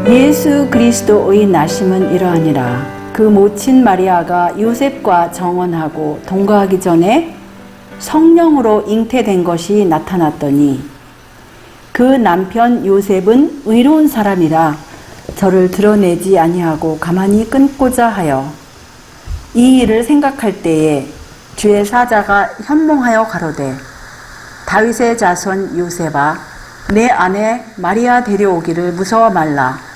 예수 그리스도의 나심은 이러하니라. 그 모친 마리아가 요셉과 정혼하고 동거하기 전에 성령으로 잉태된 것이 나타났더니 그 남편 요셉은 의로운 사람이라 저를 드러내지 아니하고 가만히 끊고자 하여 이 일을 생각할 때에 주의 사자가 현몽하여 가로되 다윗의 자손 요셉아 내 아내 마리아 데려오기를 무서워 말라.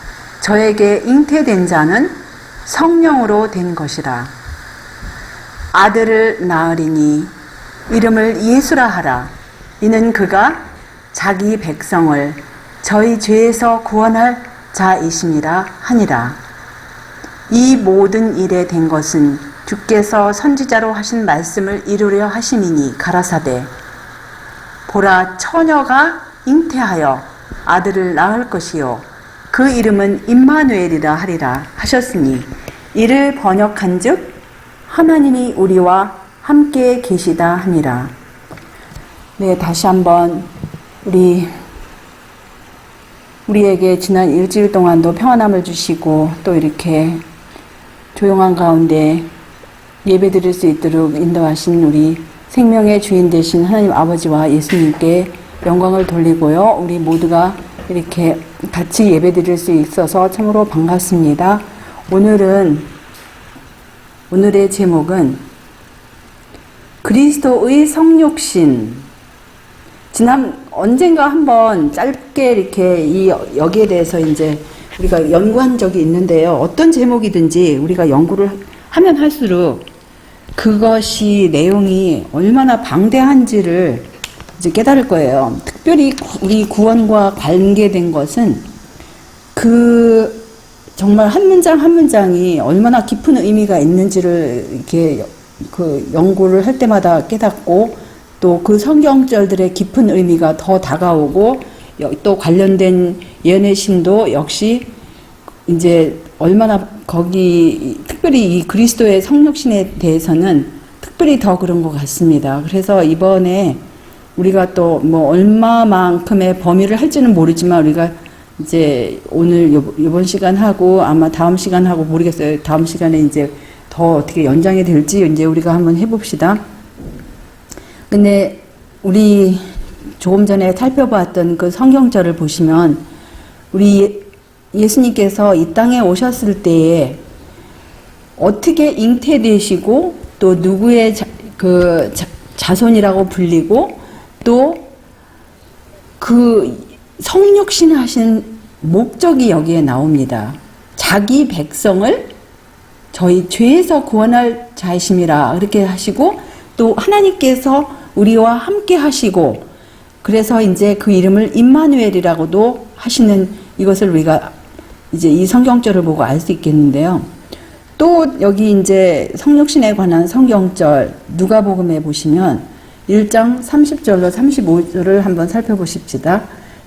저에게 잉태된 자는 성령으로 된 것이라. 아들을 낳으리니 이름을 예수라 하라. 이는 그가 자기 백성을 저희 죄에서 구원할 자이심이라 하니라. 이 모든 일에 된 것은 주께서 선지자로 하신 말씀을 이루려 하심이니 가라사대 보라 처녀가 잉태하여 아들을 낳을 것이요 그 이름은 임마누엘이라 하리라 하셨으니 이를 번역한즉 하나님이 우리와 함께 계시다 하니라. 네, 다시 한번 우리에게 지난 일주일 동안도 평안함을 주시고 또 이렇게 조용한 가운데 예배드릴 수 있도록 인도하신 우리 생명의 주인 되신 하나님 아버지와 예수님께 영광을 돌리고요. 우리 모두가 이렇게 같이 예배드릴 수 있어서 참으로 반갑습니다. 오늘의 제목은 그리스도의 성육신. 언젠가 한번 짧게 이렇게 여기에 대해서 이제 우리가 연구한 적이 있는데요. 어떤 제목이든지 우리가 연구를 하면 할수록 그것이 내용이 얼마나 방대한지를 이제 깨달을 거예요. 특별히 우리 구원과 관계된 것은 정말 한 문장 한 문장이 얼마나 깊은 의미가 있는지를 이렇게 연구를 할 때마다 깨닫고 또 그 성경절들의 깊은 의미가 더 다가오고 또 관련된 예언의 신도 역시 이제 얼마나 특별히 이 그리스도의 성육신에 대해서는 특별히 더 그런 것 같습니다. 그래서 이번에 우리가 또 얼마만큼의 범위를 할지는 모르지만 우리가 이제 오늘 이번 시간 하고 아마 다음 시간 하고 모르겠어요. 다음 시간에 이제 더 어떻게 연장이 될지 이제 우리가 한번 해봅시다. 근데 우리 조금 전에 살펴봤던 그 성경절을 보시면 우리 예수님께서 이 땅에 오셨을 때에 어떻게 잉태되시고 또 누구의 자손이라고 불리고 또 그 성육신 하신 목적이 여기에 나옵니다. 자기 백성을 저희 죄에서 구원할 자이심이라 그렇게 하시고 또 하나님께서 우리와 함께 하시고 그래서 이제 그 이름을 임마누엘이라고도 하시는 이것을 우리가 이제 이 성경절을 보고 알 수 있겠는데요. 또 여기 이제 성육신에 관한 성경절 누가복음에 보시면 1장 30절로 35절을 한번 살펴보십시다.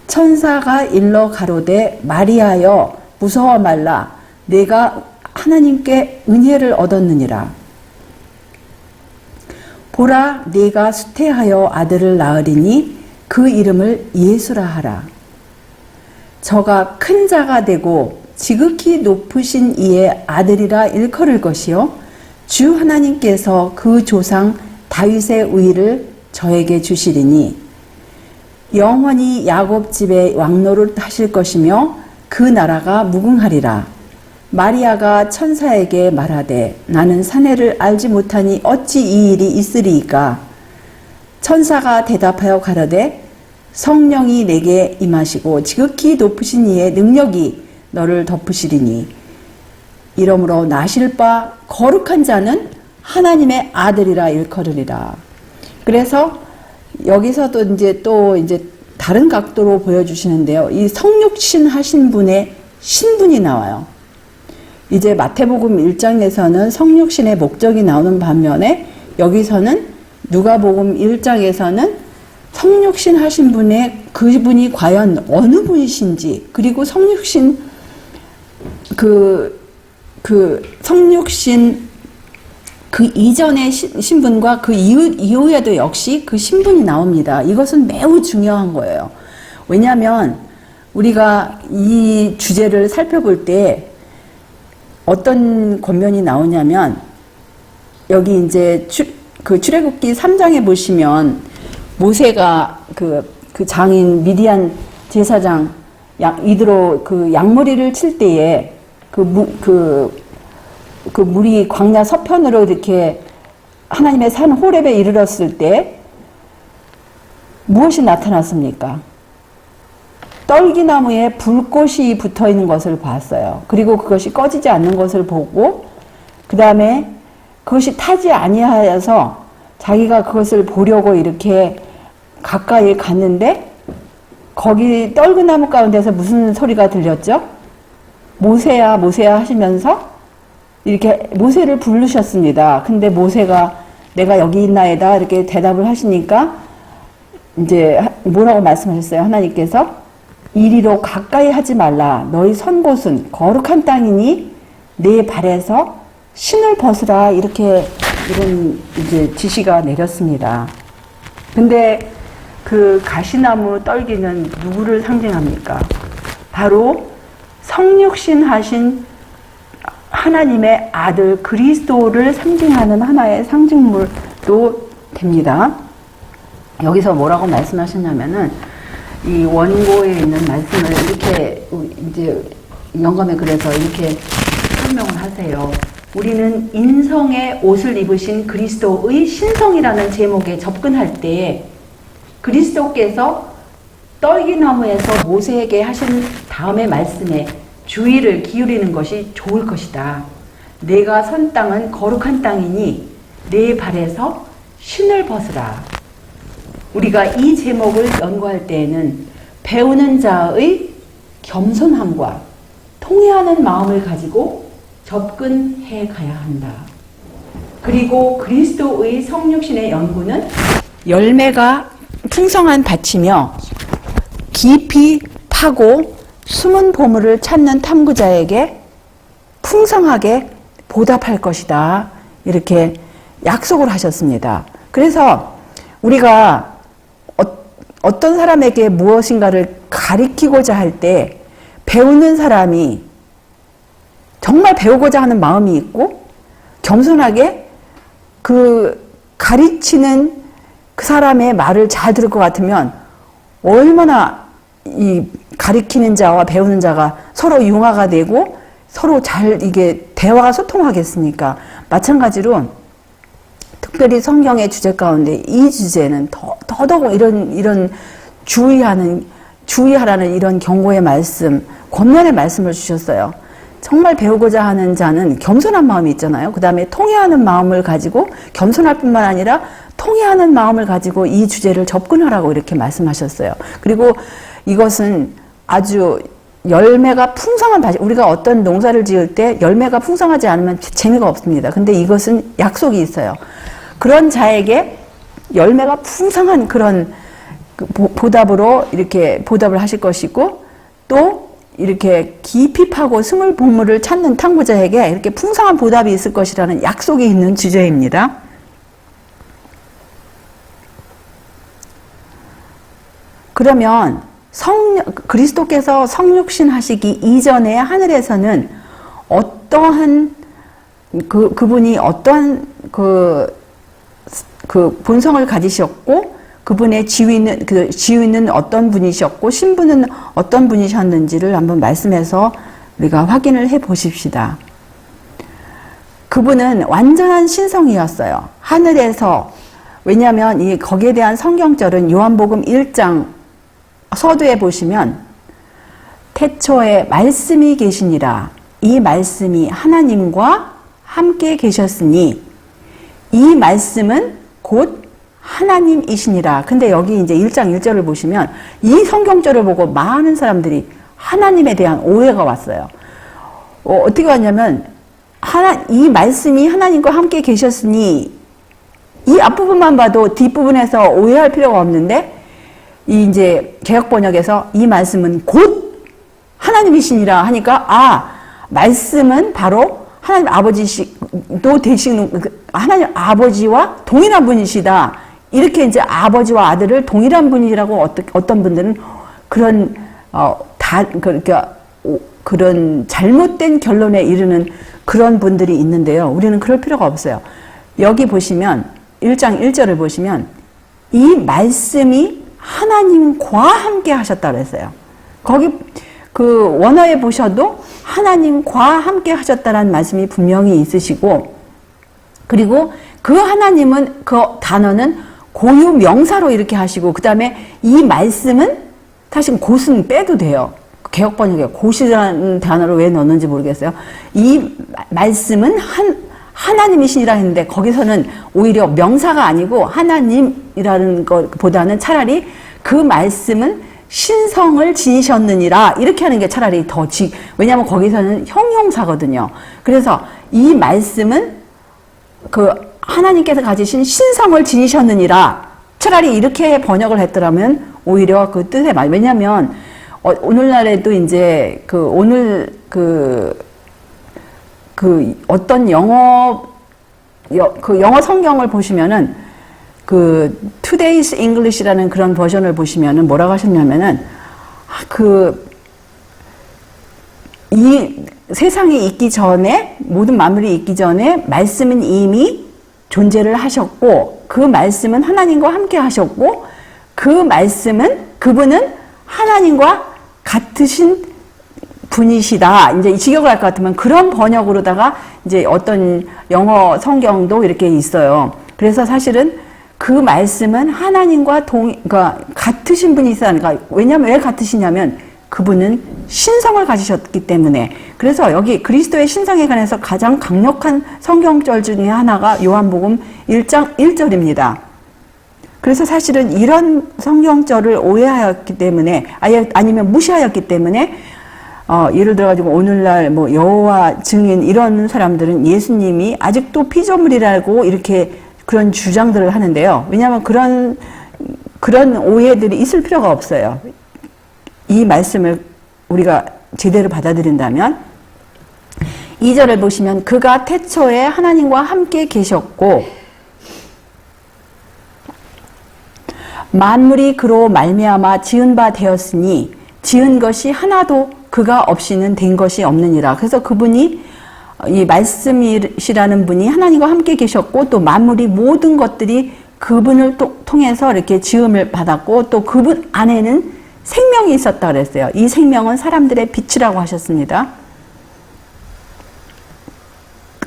천사가 일러 가로되 마리아여 무서워 말라 내가 하나님께 은혜를 얻었느니라. 보라 네가 수태하여 아들을 낳으리니 그 이름을 예수라 하라. 저가 큰 자가 되고 지극히 높으신 이의 아들이라 일컬을 것이요 주 하나님께서 그 조상 다윗의 의를 저에게 주시리니 영원히 야곱 집에 왕노릇 하실 것이며 그 나라가 무궁하리라. 마리아가 천사에게 말하되 나는 사내를 알지 못하니 어찌 이 일이 있으리이까. 천사가 대답하여 가로되 성령이 내게 임하시고 지극히 높으신 이의 능력이 너를 덮으시리니 이러므로 나실 바 거룩한 자는 하나님의 아들이라 일컬으리라. 그래서 여기서도 이제 다른 각도로 보여주시는데요. 이 성육신 하신 분의 신분이 나와요. 이제 마태복음 1장에서는 성육신의 목적이 나오는 반면에 여기서는 누가복음 1장에서는 성육신 하신 그분이 과연 어느 분이신지 그리고 성육신 성육신 그 이전의 신분과 그 이후에도 역시 그 신분이 나옵니다. 이것은 매우 중요한 거예요. 왜냐하면 우리가 이 주제를 살펴볼 때 어떤 권면이 나오냐면, 여기 이제 출애굽기 3장에 보시면 모세가 그 장인 미디안 제사장 이드로 그 양머리를 칠 때에 그 물이 광야 서편으로 이렇게 하나님의 산 호렙에 이르렀을 때 무엇이 나타났습니까? 떨기나무에 불꽃이 붙어 있는 것을 봤어요. 그리고 그것이 꺼지지 않는 것을 보고, 그 다음에 그것이 타지 아니하여서 자기가 그것을 보려고 이렇게 가까이 갔는데, 거기 떨그나무 가운데서 무슨 소리가 들렸죠? 모세야, 모세야 하시면서 이렇게 모세를 부르셨습니다. 근데 모세가 내가 여기 있나이다 이렇게 대답을 하시니까 이제 뭐라고 말씀하셨어요? 하나님께서 이리로 가까이 하지 말라. 너희 선 곳은 거룩한 땅이니 내 발에서 신을 벗으라. 이런 이제 지시가 내렸습니다. 근데 그 가시나무 떨기는 누구를 상징합니까? 바로 성육신 하신 하나님의 아들 그리스도를 상징하는 하나의 상징물도 됩니다. 여기서 뭐라고 말씀하셨냐면은, 이 원고에 있는 말씀을 이렇게 이제 영감에 그래서 이렇게 설명을 하세요. 우리는 인성의 옷을 입으신 그리스도의 신성이라는 제목에 접근할 때 그리스도께서 떨기나무에서 모세에게 하신 다음의 말씀에 주의를 기울이는 것이 좋을 것이다. 내가 선 땅은 거룩한 땅이니 내 발에서 신을 벗으라. 우리가 이 제목을 연구할 때에는 배우는 자의 겸손함과 통회하는 마음을 가지고 접근해 가야 한다. 그리고 그리스도의 성육신의 연구는 열매가 풍성한 밭이며 깊이 파고 숨은 보물을 찾는 탐구자에게 풍성하게 보답할 것이다. 이렇게 약속을 하셨습니다. 그래서 우리가 어떤 사람에게 무엇인가를 가리키고자 할 때 배우는 사람이 정말 배우고자 하는 마음이 있고 겸손하게 그 가르치는 그 사람의 말을 잘 들을 것 같으면 얼마나 이 가르치는 자와 배우는 자가 서로 융화가 되고 서로 잘 이게 대화가 소통하겠습니까? 마찬가지로 특별히 성경의 주제 가운데 이 주제는 더더욱 이런 주의하라는 이런 경고의 말씀, 권면의 말씀을 주셨어요. 정말 배우고자 하는 자는 겸손한 마음이 있잖아요. 그 다음에 통회하는 마음을 가지고 겸손할 뿐만 아니라 통회하는 마음을 가지고 이 주제를 접근하라고 이렇게 말씀하셨어요. 그리고 이것은 아주 열매가 풍성한 밭이, 우리가 어떤 농사를 지을 때 열매가 풍성하지 않으면 재미가 없습니다. 근데 이것은 약속이 있어요. 그런 자에게 열매가 풍성한 그런 보답으로 이렇게 보답을 하실 것이고, 또 이렇게 깊이 파고 숨을 보물을 찾는 탐구자에게 이렇게 풍성한 보답이 있을 것이라는 약속이 있는 주제입니다. 그러면 그리스도께서 성육신 하시기 이전에 하늘에서는 어떠한 그분이 어떠한 그 본성을 가지셨고 그분의 지위는 어떤 분이셨고 신분은 어떤 분이셨는지를 한번 말씀해서 우리가 확인을 해 보십시다. 그분은 완전한 신성이었어요. 하늘에서, 왜냐하면 거기에 대한 성경절은 요한복음 1장 서두에 보시면 태초에 말씀이 계시니라. 이 말씀이 하나님과 함께 계셨으니 이 말씀은 곧 하나님이시니라. 근데 여기 이제 1장 1절을 보시면 이 성경절을 보고 많은 사람들이 하나님에 대한 오해가 왔어요. 어떻게 왔냐면 이 말씀이 하나님과 함께 계셨으니, 이 앞부분만 봐도 뒷부분에서 오해할 필요가 없는데, 이제 개역 번역에서 이 말씀은 곧 하나님이시니라 하니까, 말씀은 바로 하나님 아버지도 되시는, 하나님 아버지와 동일한 분이시다. 이렇게 이제 아버지와 아들을 동일한 분이라고 어떤 분들은 그런 그러니까 그런 잘못된 결론에 이르는 그런 분들이 있는데요. 우리는 그럴 필요가 없어요. 여기 보시면 1장 1절을 보시면 이 말씀이 하나님과 함께 하셨다 그랬어요. 거기 그 원어에 보셔도 하나님과 함께 하셨다라는 말씀이 분명히 있으시고, 그리고 그 하나님은 그 단어는 고유 명사로 이렇게 하시고, 그 다음에 이 말씀은 사실 곧은 빼도 돼요. 개역 번역에 곧이라는 단어를 왜 넣었는지 모르겠어요. 이 말씀은 하나님이시니라 했는데 거기서는 오히려 명사가 아니고 하나님이라는 것보다는 차라리 그 말씀은 신성을 지니셨느니라 이렇게 하는 게 차라리 왜냐하면 거기서는 형용사거든요. 그래서 이 말씀은 그 하나님께서 가지신 신성을 지니셨느니라 차라리 이렇게 번역을 했더라면 오히려 그 뜻에 맞. 왜냐하면 오늘날에도 이제 어떤 영어 성경을 보시면은 Today's English라는 그런 버전을 보시면은 뭐라고 하셨냐면은 이 세상이 있기 전에, 모든 만물이 있기 전에 말씀은 이미 존재를 하셨고, 그 말씀은 하나님과 함께 하셨고, 그 말씀은, 그분은 하나님과 같으신 분이시다. 이제 직역을 할 것 같으면 그런 번역으로다가 이제 어떤 영어 성경도 이렇게 있어요. 그래서 사실은 그 말씀은 하나님과 그러니까 같으신 분이시다. 그러니까 왜냐면 왜 같으시냐면 그분은 신성을 가지셨기 때문에. 그래서 여기 그리스도의 신성에 관해서 가장 강력한 성경절 중에 하나가 요한복음 1장 1절입니다. 그래서 사실은 이런 성경절을 오해하였기 때문에, 아니면 무시하였기 때문에, 예를 들어가지고 오늘날 뭐 여호와 증인 이런 사람들은 예수님이 아직도 피조물이라고 이렇게 그런 주장들을 하는데요. 왜냐하면 그런 오해들이 있을 필요가 없어요. 이 말씀을 우리가 제대로 받아들인다면 2절을 보시면 그가 태초에 하나님과 함께 계셨고 만물이 그로 말미암아 지은 바 되었으니 지은 것이 하나도 그가 없이는 된 것이 없느니라. 그래서 그분이 이 말씀이시라는 분이 하나님과 함께 계셨고 또 만물이 모든 것들이 그분을 통해서 이렇게 지음을 받았고 또 그분 안에는 생명이 있었다 그랬어요. 이 생명은 사람들의 빛이라고 하셨습니다.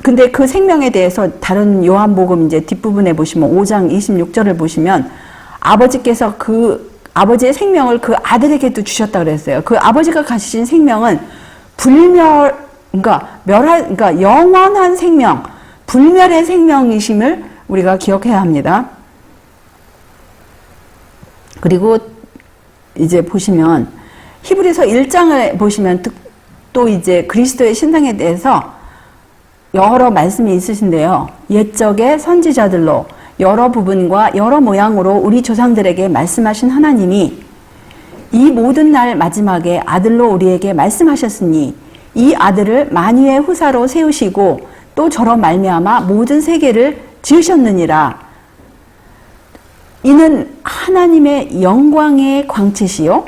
근데 그 생명에 대해서 다른 요한복음 이제 뒷부분에 보시면 5장 26절을 보시면 아버지께서 그 아버지의 생명을 그 아들에게도 주셨다 그랬어요. 그 아버지가 가지신 생명은 그러니까 영원한 생명, 불멸의 생명이심을 우리가 기억해야 합니다. 그리고 이제 보시면 히브리서 1장을 보시면 또 이제 그리스도의 신상에 대해서 여러 말씀이 있으신데요. 옛적의 선지자들로 여러 부분과 여러 모양으로 우리 조상들에게 말씀하신 하나님이 이 모든 날 마지막에 아들로 우리에게 말씀하셨으니 이 아들을 만유의 후사로 세우시고 또 저로 말미암아 모든 세계를 지으셨느니라. 이는 하나님의 영광의 광채시요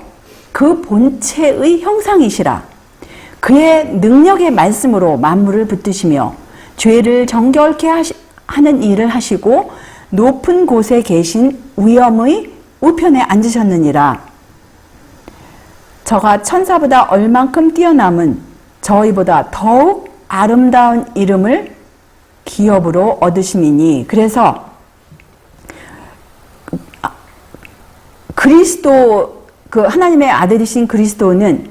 그 본체의 형상이시라. 그의 능력의 말씀으로 만물을 붙드시며 죄를 정결케 하는 일을 하시고 높은 곳에 계신 위엄의 우편에 앉으셨느니라. 저가 천사보다 얼만큼 뛰어남은 저희보다 더욱 아름다운 이름을 기업으로 얻으심이니. 그래서 그리스도, 그 하나님의 아들이신 그리스도는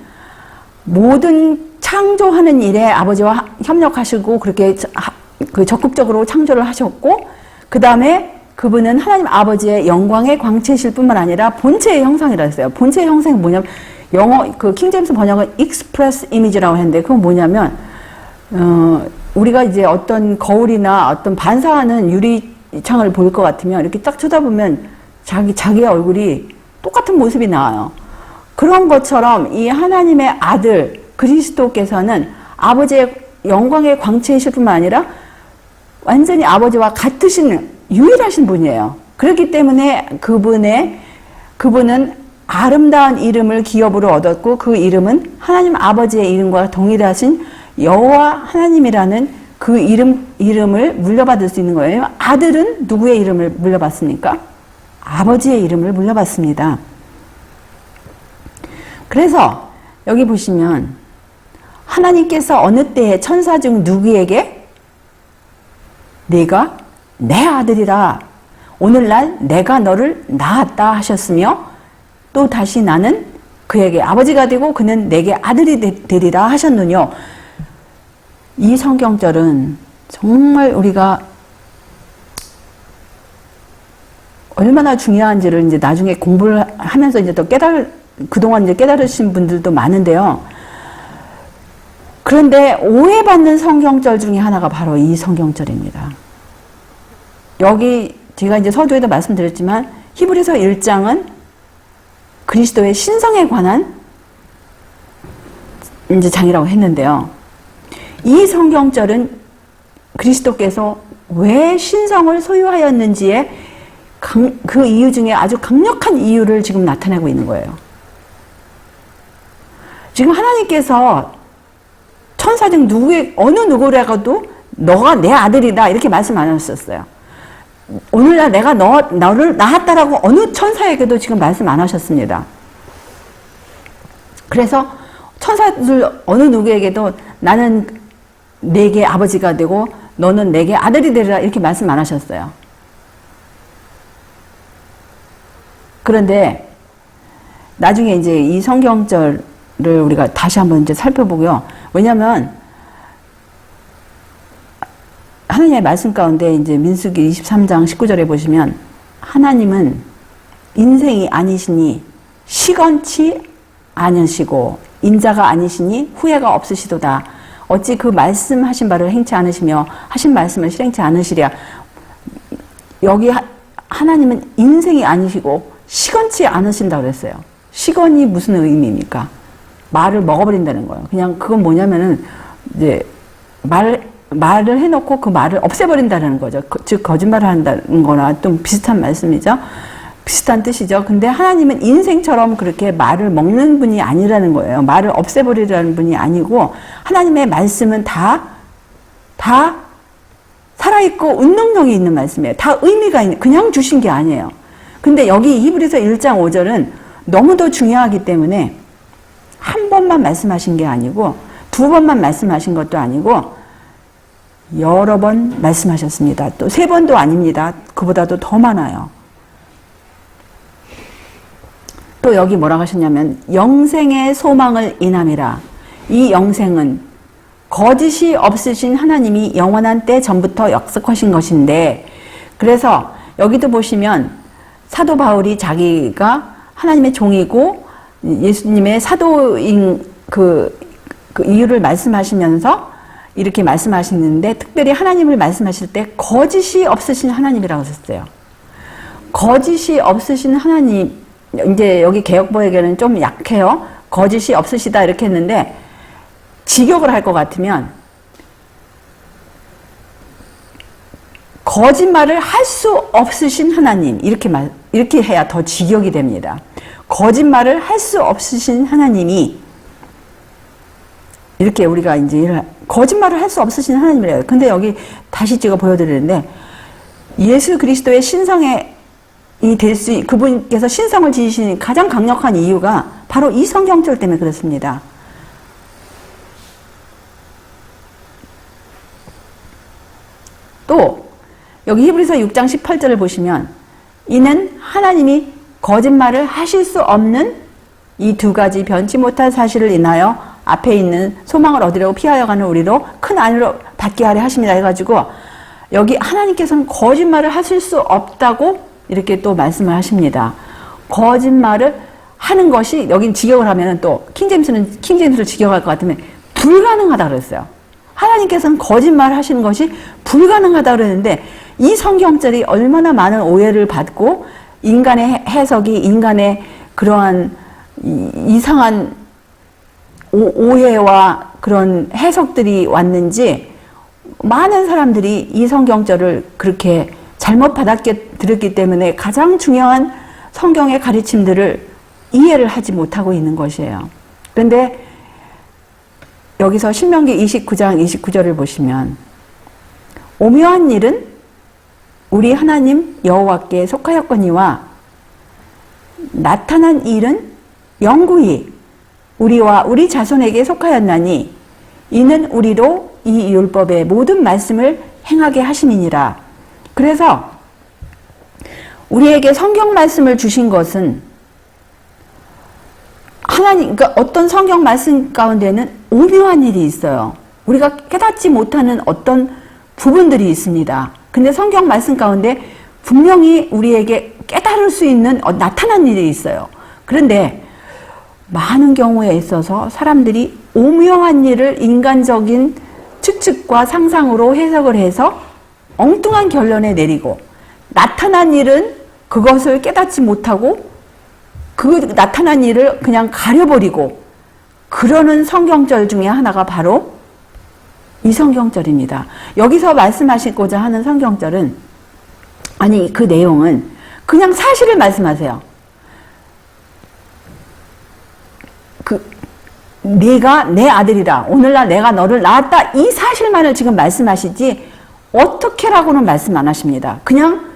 모든 창조하는 일에 아버지와 협력하시고 그렇게 적극적으로 창조를 하셨고, 그 다음에 그분은 하나님 아버지의 영광의 광채이실 뿐만 아니라 본체의 형상이라 했어요. 본체의 형상이 뭐냐면 영어 그 킹제임스 번역은 express image라고 했는데 그건 뭐냐면 우리가 이제 어떤 거울이나 어떤 반사하는 유리창을 볼 것 같으면 이렇게 딱 쳐다보면 자기의 얼굴이 똑같은 모습이 나와요. 그런 것처럼 이 하나님의 아들 그리스도께서는 아버지의 영광의 광채이실 뿐만 아니라 완전히 아버지와 같으신 유일하신 분이에요. 그렇기 때문에 그분은 아름다운 이름을 기업으로 얻었고 그 이름은 하나님 아버지의 이름과 동일하신 여호와 하나님이라는 그 이름을 물려받을 수 있는 거예요. 아들은 누구의 이름을 물려받습니까? 아버지의 이름을 물려받습니다. 그래서 여기 보시면 하나님께서 어느 때에 천사 중 누구에게 네가 내 아들이라 오늘날 내가 너를 낳았다 하셨으며 또 다시 나는 그에게 아버지가 되고 그는 내게 아들이 되리라 하셨느뇨. 이 성경절은 정말 우리가 얼마나 중요한지를 이제 나중에 공부를 하면서 이제 또 그동안 이제 깨달으신 분들도 많은데요. 그런데 오해받는 성경절 중에 하나가 바로 이 성경절입니다. 여기 제가 이제 서두에도 말씀드렸지만 히브리서 1장은 그리스도의 신성에 관한 이제 장이라고 했는데요. 이 성경절은 그리스도께서 왜 신성을 소유하였는지에 그 이유 중에 아주 강력한 이유를 지금 나타내고 있는 거예요. 지금 하나님께서 천사 중 어느 누구라고도 너가 내 아들이다 이렇게 말씀 안 하셨어요. 오늘날 내가 너를 낳았다라고 어느 천사에게도 지금 말씀 안 하셨습니다. 그래서 천사들 어느 누구에게도 나는 내게 아버지가 되고 너는 내게 아들이 되리라 이렇게 말씀 안 하셨어요. 그런데 나중에 이제 이 성경절을 우리가 다시 한번 이제 살펴보고요. 왜냐하면 하나님의 말씀 가운데 이제 민수기 23장 19절에 보시면 하나님은 인생이 아니시니 시건치 않으시고 인자가 아니시니 후회가 없으시도다. 어찌 그 말씀하신 바를 행치 않으시며 하신 말씀을 실행치 않으시랴. 여기 하나님은 인생이 아니시고 시건치 않으신다고 그랬어요. 시건이 무슨 의미입니까? 말을 먹어버린다는 거예요. 그냥 그건 뭐냐면은 이제 말을 해놓고 그 말을 없애버린다는 거죠. 즉 거짓말을 한다는 거나 좀 비슷한 말씀이죠. 비슷한 뜻이죠. 근데 하나님은 인생처럼 그렇게 말을 먹는 분이 아니라는 거예요. 말을 없애버리라는 분이 아니고 하나님의 말씀은 다 살아있고 운동력이 있는 말씀이에요. 다 의미가 있는, 그냥 주신 게 아니에요. 근데 여기 히브리서 1장 5절은 너무도 중요하기 때문에 한 번만 말씀하신 게 아니고 두 번만 말씀하신 것도 아니고 여러 번 말씀하셨습니다. 또 세 번도 아닙니다. 그보다도 더 많아요. 또 여기 뭐라고 하셨냐면 영생의 소망을 인함이라. 이 영생은 거짓이 없으신 하나님이 영원한 때 전부터 약속하신 것인데, 그래서 여기도 보시면 사도 바울이 자기가 하나님의 종이고 예수님의 사도인 그 이유를 말씀하시면서 이렇게 말씀하시는데, 특별히 하나님을 말씀하실 때 거짓이 없으신 하나님이라고 하셨어요. 거짓이 없으신 하나님, 이제 여기 개역보에게는 좀 약해요. 거짓이 없으시다 이렇게 했는데 직역을 할 것 같으면 거짓말을 할 수 없으신 하나님, 이렇게 해야 더 직역이 됩니다. 거짓말을 할 수 없으신 하나님이, 이렇게 우리가 이제 거짓말을 할 수 없으신 하나님이래요. 근데 여기 다시 제가 보여드리는데 예수 그리스도의 신성에 그분께서 신성을 지으신 가장 강력한 이유가 바로 이 성경절 때문에 그렇습니다. 또 여기 히브리서 6장 18절을 보시면 이는 하나님이 거짓말을 하실 수 없는 이 두 가지 변치 못할 사실을 인하여 앞에 있는 소망을 얻으려고 피하여 가는 우리로 큰 안위로 받게 하려 하십니다 해가지고 여기 하나님께서는 거짓말을 하실 수 없다고 이렇게 또 말씀을 하십니다. 거짓말을 하는 것이, 여긴 직역을 하면 또 킹제임스를 직역할 것 같으면 불가능하다 그랬어요. 하나님께서는 거짓말을 하시는 것이 불가능하다 그러는데 이 성경절이 얼마나 많은 오해를 받고 인간의 해석이, 인간의 그러한 이상한 오해와 그런 해석들이 왔는지 많은 사람들이 이 성경절을 그렇게 잘못 받았기 들었기 때문에 가장 중요한 성경의 가르침들을 이해를 하지 못하고 있는 것이에요. 그런데 여기서 신명기 29장 29절을 보시면 오묘한 일은 우리 하나님 여호와께 속하였거니와 나타난 일은 영구히 우리와 우리 자손에게 속하였나니 이는 우리로 이 율법의 모든 말씀을 행하게 하심이니라. 그래서 우리에게 성경 말씀을 주신 것은 하나님, 그러니까 어떤 성경 말씀 가운데는 오묘한 일이 있어요. 우리가 깨닫지 못하는 어떤 부분들이 있습니다. 근데 성경 말씀 가운데 분명히 우리에게 깨달을 수 있는 나타난 일이 있어요. 그런데 많은 경우에 있어서 사람들이 오묘한 일을 인간적인 추측과 상상으로 해석을 해서 엉뚱한 결론에 내리고, 나타난 일은 그것을 깨닫지 못하고 그 나타난 일을 그냥 가려버리고 그러는 성경절 중에 하나가 바로 이 성경절입니다. 여기서 말씀하시고자 하는 성경절은, 아니 그 내용은 그냥 사실을 말씀하세요. 네가 내 아들이라, 오늘날 내가 너를 낳았다, 이 사실만을 지금 말씀하시지 어떻게라고는 말씀 안 하십니다. 그냥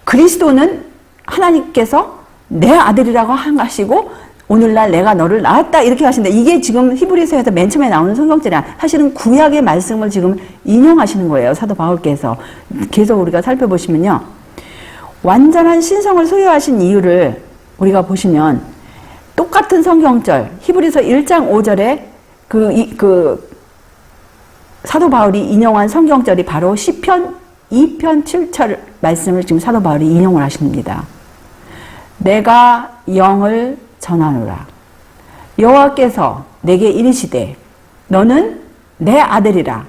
그리스도는 하나님께서 내 아들이라고 하시고 오늘날 내가 너를 낳았다 이렇게 하신다. 이게 지금 히브리서에서 맨 처음에 나오는 성경절이야. 사실은 구약의 말씀을 지금 인용하시는 거예요. 사도 바울께서. 계속 우리가 살펴보시면요, 완전한 신성을 소유하신 이유를 우리가 보시면 똑같은 성경절 히브리서 1장 5절에 그 사도 바울이 인용한 성경절이 바로 시편 2편 7절 말씀을 지금 사도 바울이 인용을 하십니다. 내가 영을 전하노라. 여호와께서 내게 이르시되 너는 내 아들이라.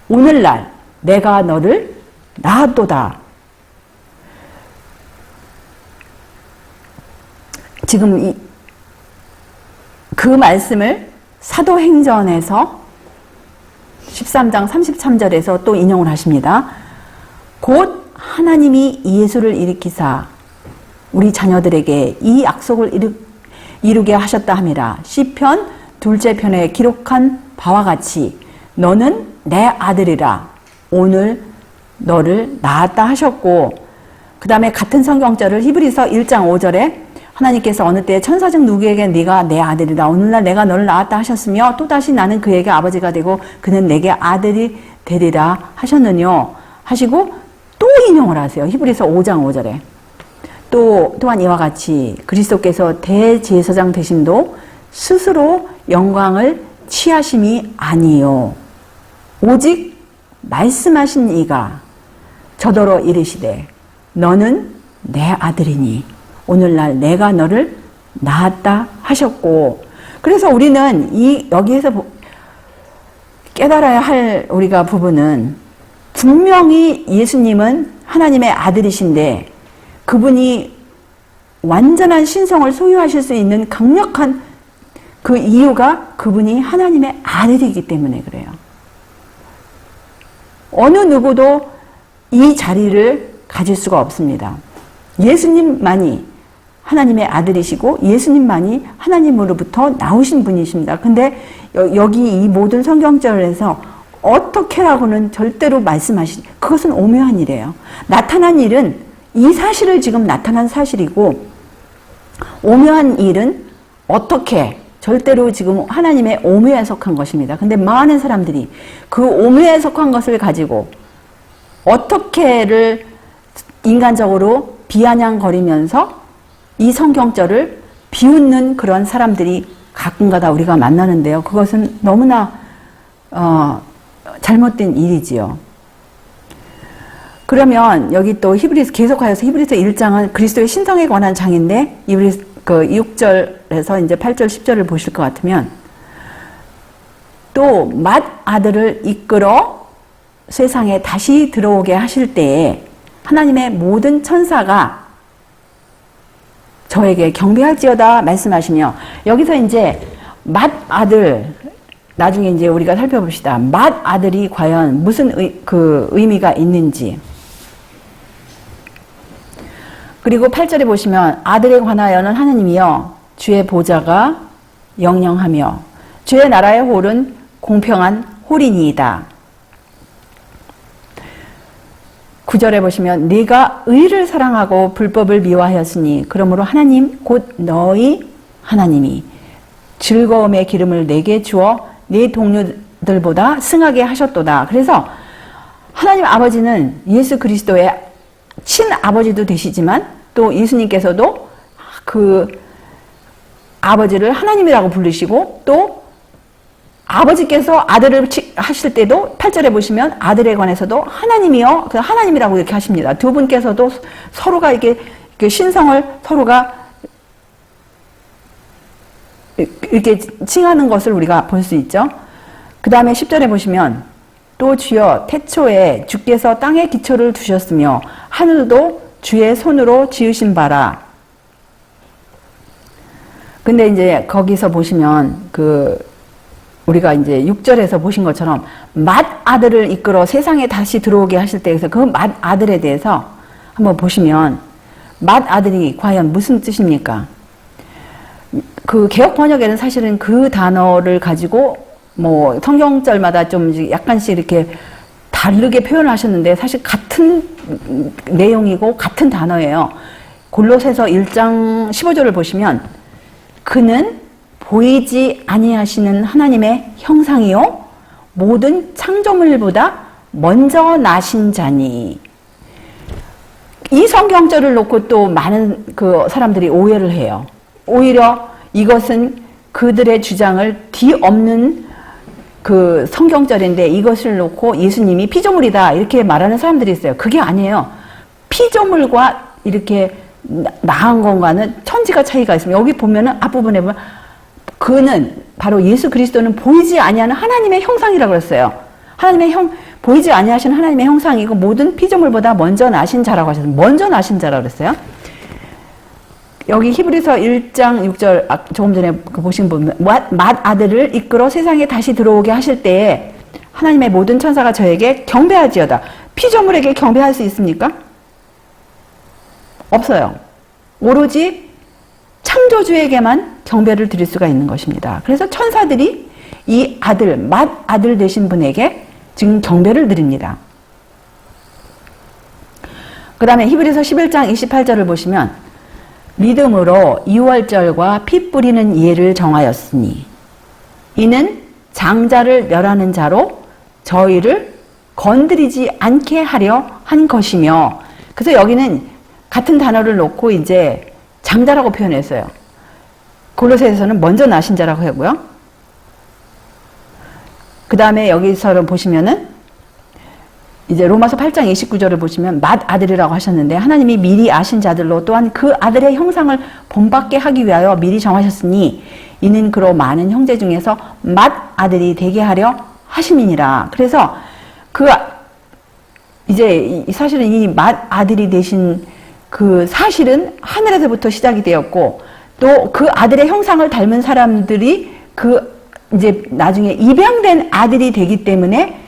오늘날 내가 너를 낳았도다. 지금 그 말씀을 사도행전에서 13장 33절에서 또 인용을 하십니다. 곧 하나님이 예수를 일으키사 우리 자녀들에게 이 약속을 이루게 하셨다 함이라. 시편 2째 편에 기록한 바와 같이 너는 내 아들이라. 오늘 너를 낳았다 하셨고, 그 다음에 같은 성경절을 히브리서 1장 5절에 하나님께서 어느 때 천사 중 누구에게 네가 내 아들이다. 오늘날 내가 너를 낳았다 하셨으며 또다시 나는 그에게 아버지가 되고 그는 내게 아들이 되리라 하셨느뇨 하시고 또 인용을 하세요. 히브리서 5장 5절에. 또한 이와 같이 그리스도께서 대제사장 되심도 스스로 영광을 취하심이 아니요 오직 말씀하신 이가 저더러 이르시되 너는 내 아들이니 오늘날 내가 너를 낳았다 하셨고. 그래서 우리는 여기에서 깨달아야 할 우리가 부분은, 분명히 예수님은 하나님의 아들이신데 그분이 완전한 신성을 소유하실 수 있는 강력한 그 이유가 그분이 하나님의 아들이기 때문에 그래요. 어느 누구도 이 자리를 가질 수가 없습니다. 예수님만이 하나님의 아들이시고 예수님만이 하나님으로부터 나오신 분이십니다. 근데 여기 이 모든 성경절에서 어떻게라고는 절대로 그것은 오묘한 일이에요. 나타난 일은 이 사실을 지금 나타난 사실이고, 오묘한 일은 어떻게, 절대로 지금 하나님의 오묘에 속한 것입니다. 근데 많은 사람들이 그 오묘에 속한 것을 가지고 어떻게를 인간적으로 비아냥거리면서 이 성경절을 비웃는 그런 사람들이 가끔가다 우리가 만나는데요. 그것은 너무나 잘못된 일이지요. 그러면 여기 또 계속하여서 히브리서 1장은 그리스도의 신성에 관한 장인데, 히브리서 6절에서 이제 8절 10절을 보실 것 같으면, 또 맏아들을 이끌어 세상에 다시 들어오게 하실 때에 하나님의 모든 천사가 저에게 경배할지어다 말씀하시며, 여기서 이제 맏아들, 나중에 이제 우리가 살펴봅시다. 맏아들이 과연 무슨 의미가 있는지. 그리고 8절에 보시면 아들에 관하여는 하느님이여 주의 보좌가 영영하며 주의 나라의 홀은 공평한 홀이니이다. 9절에 보시면 네가 의를 사랑하고 불법을 미워하였으니 그러므로 하나님 곧 너희 하나님이 즐거움의 기름을 내게 주어 네 동료들보다 승하게 하셨도다. 그래서 하나님 아버지는 예수 그리스도의 친아버지도 되시지만 또 예수님께서도 그 아버지를 하나님이라고 부르시고 또 아버지께서 아들을 하실 때도 8절에 보시면 아들에 관해서도 하나님이요, 그 하나님이라고 이렇게 하십니다. 두 분께서도 서로가 이렇게 신성을 서로가 이렇게 칭하는 것을 우리가 볼 수 있죠. 그 다음에 10절에 보시면 또 주여 태초에 주께서 땅에 기초를 두셨으며 하늘도 주의 손으로 지으신 바라. 근데 이제 거기서 보시면 우리가 이제 6절에서 보신 것처럼 맏아들을 이끌어 세상에 다시 들어오게 하실 때 그 맏아들에 대해서 한번 보시면 맏아들이 과연 무슨 뜻입니까? 그 개역 번역에는 사실은 그 단어를 가지고 뭐 성경절마다 좀 약간씩 이렇게 다르게 표현을 하셨는데 사실 같은 내용이고 같은 단어예요. 골로새서 1장 15절을 보시면 그는 보이지 아니하시는 하나님의 형상이요 모든 창조물보다 먼저 나신 자니. 이 성경절을 놓고 또 많은 그 사람들이 오해를 해요. 오히려 이것은 그들의 주장을 뒤엎는 그 성경절인데 이것을 놓고 예수님이 피조물이다 이렇게 말하는 사람들이 있어요. 그게 아니에요. 피조물과 이렇게 나은 것과는 천지가 차이가 있습니다. 여기 보면은 앞부분에 보면 그는 바로 예수 그리스도는 보이지 아니하는 하나님의 형상이라고 그랬어요. 보이지 아니하시는 하나님의 형상이고 모든 피조물보다 먼저 나신 자라고 하셨어요. 먼저 나신 자라고 그랬어요. 여기 히브리서 1장 6절 조금 전에 보신 보면 맏아들을 이끌어 세상에 다시 들어오게 하실 때에 하나님의 모든 천사가 저에게 경배하지어다. 피조물에게 경배할 수 있습니까? 없어요. 오로지 창조주에게만 경배를 드릴 수가 있는 것입니다. 그래서 천사들이 이 아들, 맏아들 되신 분에게 지금 경배를 드립니다. 그 다음에 히브리서 11장 28절을 보시면 믿음으로 유월절과 피 뿌리는 예를 정하였으니 이는 장자를 멸하는 자로 저희를 건드리지 않게 하려 한 것이며. 그래서 여기는 같은 단어를 놓고 이제 장자라고 표현했어요. 골로새에서는 먼저 나신 자라고 하고요. 그 다음에 여기서는 보시면은 이제 로마서 8장 29절을 보시면 맏아들이라고 하셨는데 하나님이 미리 아신 자들로 또한 그 아들의 형상을 본받게 하기 위하여 미리 정하셨으니 이는 그로 많은 형제 중에서 맏아들이 되게 하려 하심이니라. 그래서 이제 사실은 이 맏아들이 되신 그 사실은 하늘에서부터 시작이 되었고 또 그 아들의 형상을 닮은 사람들이 이제 나중에 입양된 아들이 되기 때문에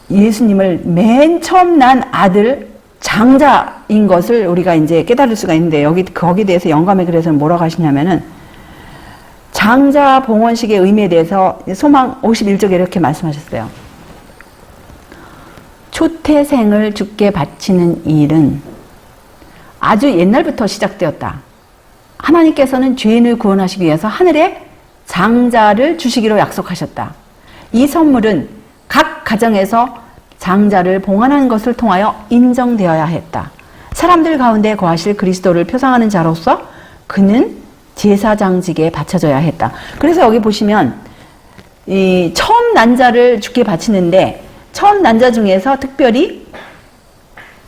예수님을 맨 처음 난 아들 장자인 것을 우리가 이제 깨달을 수가 있는데 거기에 대해서 영감의 글에서는 뭐라고 하시냐면은 장자 봉헌식의 의미에 대해서 소망 51쪽에 이렇게 말씀하셨어요. 초태생을 주께 바치는 일은 아주 옛날부터 시작되었다. 하나님께서는 죄인을 구원하시기 위해서 하늘에 장자를 주시기로 약속하셨다. 이 선물은 각 가정에서 장자를 봉헌하는 것을 통하여 인정되어야 했다. 사람들 가운데 거하실 그리스도를 표상하는 자로서 그는 제사장직에 바쳐져야 했다. 그래서 여기 보시면 이 처음 난 자를 주께 바치는데 처음 난 자 중에서 특별히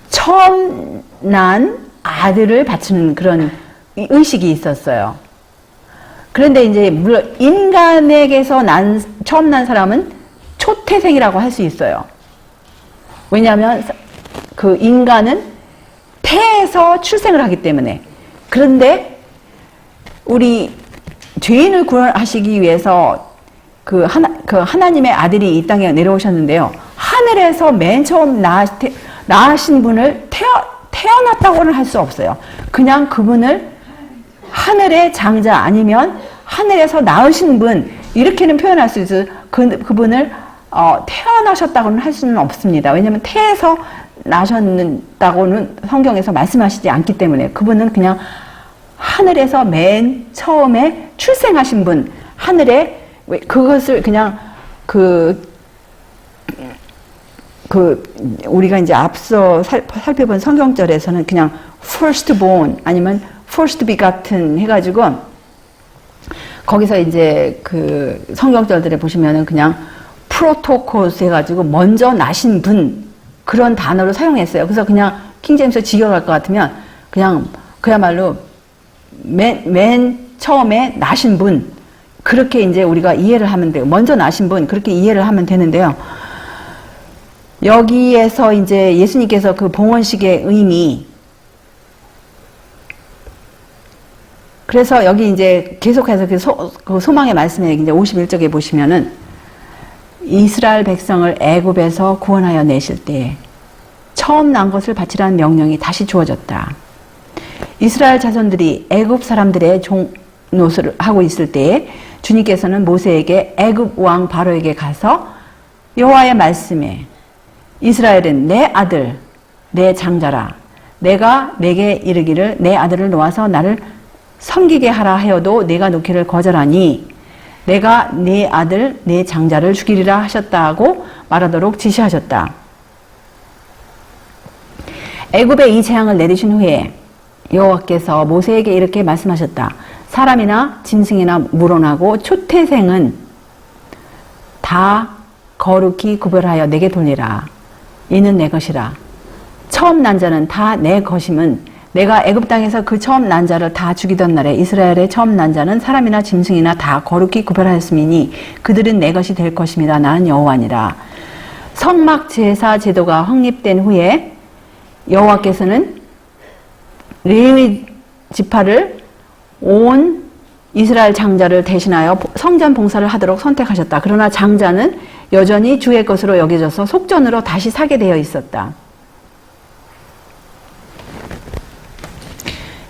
처음 난 아들을 바치는 그런 의식이 있었어요. 그런데 이제 물론 인간에게서 처음 난 사람은 초태생이라고 할 수 있어요. 왜냐하면 그 인간은 태에서 출생을 하기 때문에. 그런데 우리 죄인을 구원하시기 위해서 하나님의 아들이 이 땅에 내려오셨는데요. 하늘에서 맨 처음 낳으신 분을 태어났다고는 할 수 없어요. 그냥 그분을 하늘의 장자 아니면 하늘에서 낳으신 분 이렇게는 표현할 수 있어요. 그분을 태어나셨다고는 할 수는 없습니다. 왜냐하면 태에서 나셨다고는 성경에서 말씀하시지 않기 때문에 그분은 그냥 하늘에서 맨 처음에 출생하신 분, 하늘에 그것을 그냥 우리가 이제 앞서 살펴본 성경절에서는 그냥 firstborn 아니면 first begotten 해가지고 거기서 이제 그 성경절들에 보시면은 그냥 프로토코스 해가지고 먼저 나신 분 그런 단어를 사용했어요. 그래서 그냥 킹제임스 직역할 것 같으면 그냥 그야말로 맨 처음에 나신 분 그렇게 이제 우리가 이해를 하면 돼요. 먼저 나신 분 그렇게 이해를 하면 되는데요. 여기에서 이제 예수님께서 그 봉헌식의 의미 그래서 여기 이제 계속해서 그 소망의 말씀에 이제 51쪽에 보시면은 이스라엘 백성을 애굽에서 구원하여 내실 때에 처음 난 것을 바치라는 명령이 다시 주어졌다. 이스라엘 자손들이 애굽 사람들의 종노릇을 하고 있을 때에 주님께서는 모세에게 애굽 왕 바로에게 가서 여호와의 말씀에 이스라엘은 내 아들 내 장자라 내가 내게 이르기를 내 아들을 놓아서 나를 섬기게 하라 하여도 내가 놓기를 거절하니 내가 네 아들 네 장자를 죽이리라 하셨다고 말하도록 지시하셨다. 애굽에 이 재앙을 내리신 후에 여호와께서 모세에게 이렇게 말씀하셨다. 사람이나 짐승이나 물어나고 초태생은 다 거룩히 구별하여 내게 돌리라. 이는 내 것이라. 처음 난 자는 다 내 것임은 내가 애굽 땅에서 그 처음 난 자를 다 죽이던 날에 이스라엘의 처음 난 자는 사람이나 짐승이나 다 거룩히 구별하였음이니 그들은 내 것이 될 것입니다. 나는 여호와니라. 성막 제사 제도가 확립된 후에 여호와께서는 레위 지파를 온 이스라엘 장자를 대신하여 성전 봉사를 하도록 선택하셨다. 그러나 장자는 여전히 주의 것으로 여겨져서 속전으로 다시 사게 되어 있었다.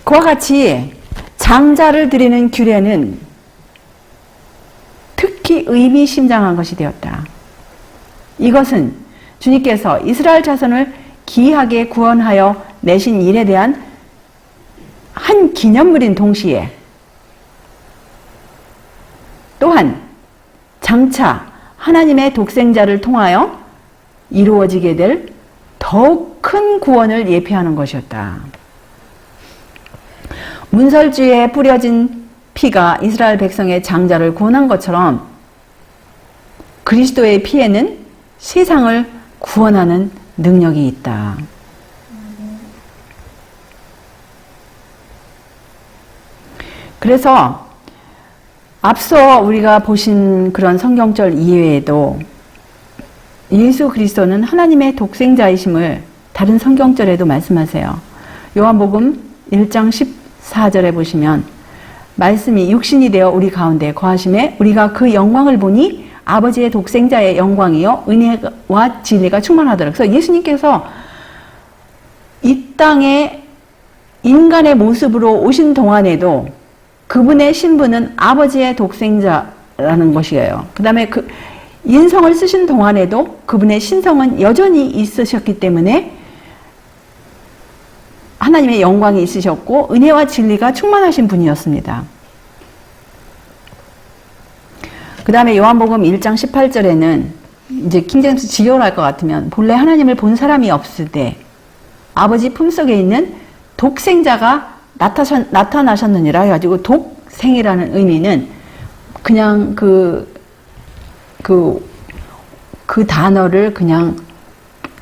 그와 같이 장자를 드리는 규례는 특히 의미심장한 것이 되었다. 이것은 주님께서 이스라엘 자손을 기이하게 구원하여 내신 일에 대한 한 기념물인 동시에 또한 장차 하나님의 독생자를 통하여 이루어지게 될 더욱 큰 구원을 예표하는 것이었다. 문설주에 뿌려진 피가 이스라엘 백성의 장자를 구원한 것처럼 그리스도의 피에는 세상을 구원하는 능력이 있다. 그래서 앞서 우리가 보신 그런 성경절 이외에도 예수 그리스도는 하나님의 독생자이심을 다른 성경절에도 말씀하세요. 요한복음 1장 14절에 보시면 말씀이 육신이 되어 우리 가운데 거하심에 우리가 그 영광을 보니 아버지의 독생자의 영광이요 은혜와 진리가 충만하더라. 그래서 예수님께서 이 땅에 인간의 모습으로 오신 동안에도 그분의 신분은 아버지의 독생자라는 것이에요. 그 다음에 그 인성을 쓰신 동안에도 그분의 신성은 여전히 있으셨기 때문에 하나님의 영광이 있으셨고 은혜와 진리가 충만하신 분이었습니다. 그 다음에 요한복음 1장 18절에는 이제 킹제임스 직역을 할 것 같으면 본래 하나님을 본 사람이 없을 때 아버지 품속에 있는 독생자가 나타나셨느니라 해가지고 독생이라는 의미는 그냥 그 단어를 그냥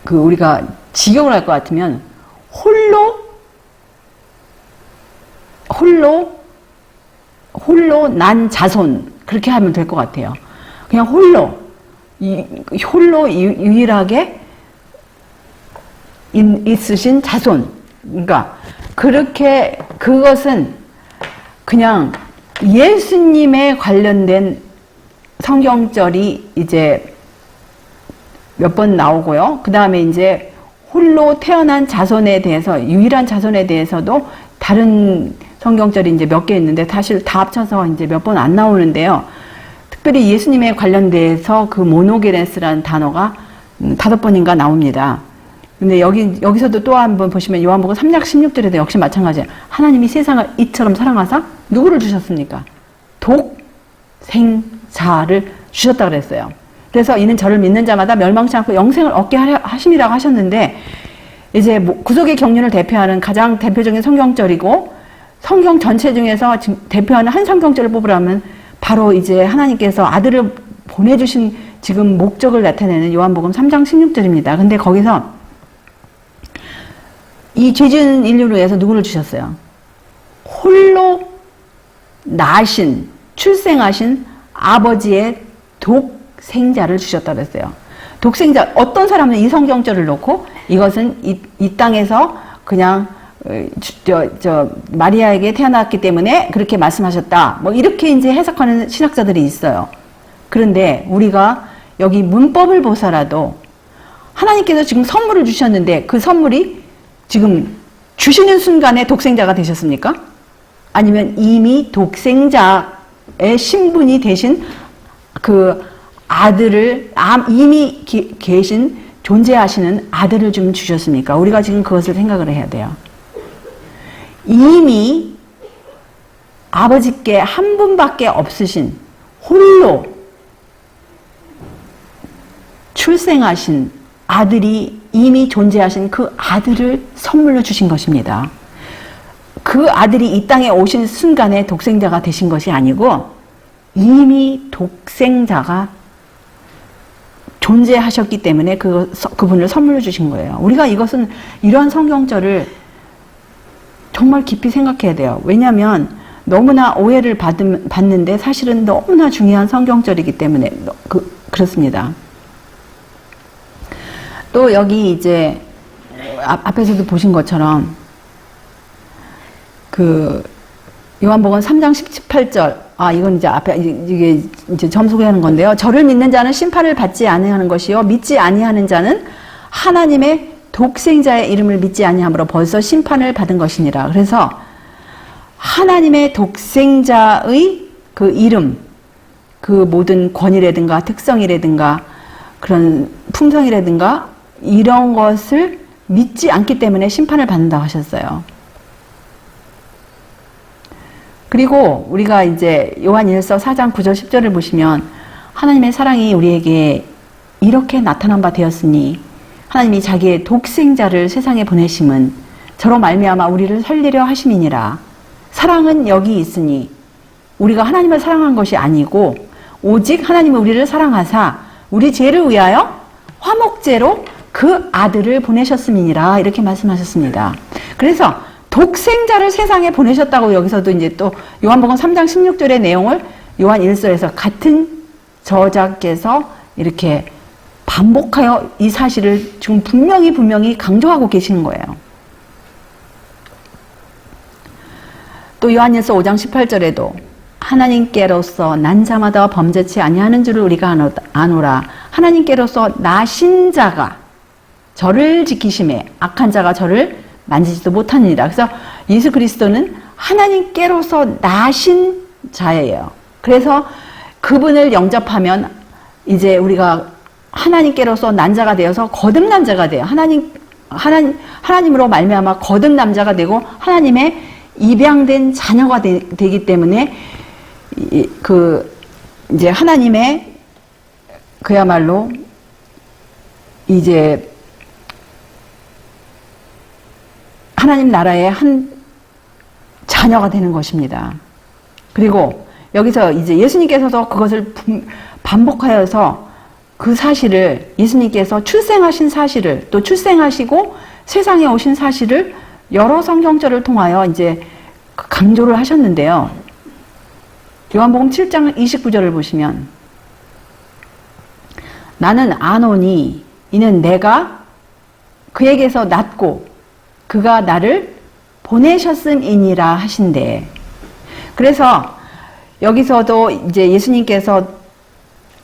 우리가 직역을 할 것 같으면 홀로 난 자손 그렇게 하면 될 것 같아요. 그냥 홀로 유일하게 있으신 자손. 그러니까 그렇게 그것은 그냥 예수님에 관련된 성경절이 이제 몇 번 나오고요. 그 다음에 이제 홀로 태어난 자손에 대해서, 유일한 자손에 대해서도 다른 성경절이 이제 몇 개 있는데 사실 다 합쳐서 이제 몇 번 안 나오는데요. 특별히 예수님에 관련돼서 그 모노게네스라는 단어가 5번인가 나옵니다. 근데 여기서도 또 한 번 보시면 요한복음 3장 16절에도 역시 마찬가지예요. 하나님이 세상을 이처럼 사랑하사 누구를 주셨습니까? 독생자를 주셨다 그랬어요. 그래서 이는 저를 믿는 자마다 멸망치 않고 영생을 얻게 하심이라고 하셨는데, 이제 구속의 경륜을 대표하는 가장 대표적인 성경절이고, 성경 전체 중에서 지금 대표하는 한 성경절을 뽑으라면 바로 이제 하나님께서 아들을 보내주신 지금 목적을 나타내는 요한복음 3장 16절입니다. 근데 거기서 이 죄지은 인류를 위해서 누구를 주셨어요? 홀로 나신, 출생하신 아버지의 독생자를 주셨다 그랬어요. 독생자, 어떤 사람은 이 성경절을 놓고 이것은 이 땅에서 그냥 마리아에게 태어났기 때문에 그렇게 말씀하셨다. 뭐 이렇게 이제 해석하는 신학자들이 있어요. 그런데 우리가 여기 문법을 보서라도 하나님께서 지금 선물을 주셨는데 그 선물이 지금 주시는 순간에 독생자가 되셨습니까? 아니면 이미 독생자의 신분이 되신 그 아들을, 이미 계신 존재하시는 아들을 좀 주셨습니까? 우리가 지금 그것을 생각을 해야 돼요. 이미 아버지께 한 분밖에 없으신 홀로 출생하신 아들이 이미 존재하신 그 아들을 선물로 주신 것입니다. 그 아들이 이 땅에 오신 순간에 독생자가 되신 것이 아니고 이미 독생자가 존재하셨기 때문에 그분을 선물로 주신 거예요. 우리가 이러한 성경절을 정말 깊이 생각해야 돼요. 왜냐하면 너무나 오해를 받는데 사실은 너무나 중요한 성경절이기 때문에 그렇습니다. 또 여기 이제 앞에서도 보신 것처럼 그 요한복음 3장 18절, 이건 이제 앞에 이게 이제 처음 소개하는 건데요. 저를 믿는 자는 심판을 받지 아니하는 것이요 믿지 아니하는 자는 하나님의 독생자의 이름을 믿지 아니함으로 벌써 심판을 받은 것이니라. 그래서 하나님의 독생자의 그 이름, 그 모든 권위라든가 특성이라든가 그런 품성이라든가 이런 것을 믿지 않기 때문에 심판을 받는다고 하셨어요. 그리고 우리가 이제 요한일서 4장 9절 10절을 보시면 하나님의 사랑이 우리에게 이렇게 나타난 바 되었으니 하나님이 자기의 독생자를 세상에 보내심은 저로 말미암아 우리를 살리려 하심이니라. 사랑은 여기 있으니 우리가 하나님을 사랑한 것이 아니고 오직 하나님은 우리를 사랑하사 우리 죄를 위하여 화목제로 그 아들을 보내셨음이니라. 이렇게 말씀하셨습니다. 그래서 독생자를 세상에 보내셨다고 여기서도 이제 또 요한복음 3장 16절의 내용을 요한 1서에서 같은 저자께서 이렇게 반복하여 이 사실을 지금 분명히 강조하고 계시는 거예요. 또 요한일서 5장 18절에도 하나님께로서 난 자마다 범죄치 아니하는 줄을 우리가 아노라. 하나님께로서 나신 자가 저를 지키심에 악한 자가 저를 만지지도 못하니라. 그래서 예수 그리스도는 하나님께로서 나신 자예요. 그래서 그분을 영접하면 이제 우리가 하나님께로서 난 자가 되어서 거듭난 자가 돼요. 하나님으로 말미암아 거듭난 자가 되고 하나님의 입양된 자녀가 되기 때문에 이제 하나님의 그야말로 이제 하나님 나라의 한 자녀가 되는 것입니다. 그리고 여기서 이제 예수님께서도 그것을 반복하여서 그 사실을 예수님께서 출생하신 사실을 또 출생하시고 세상에 오신 사실을 여러 성경절을 통하여 이제 강조를 하셨는데요. 요한복음 7장 29절을 보시면 나는 아노니 이는 내가 그에게서 낳고 그가 나를 보내셨음이니라 하신대. 그래서 여기서도 이제 예수님께서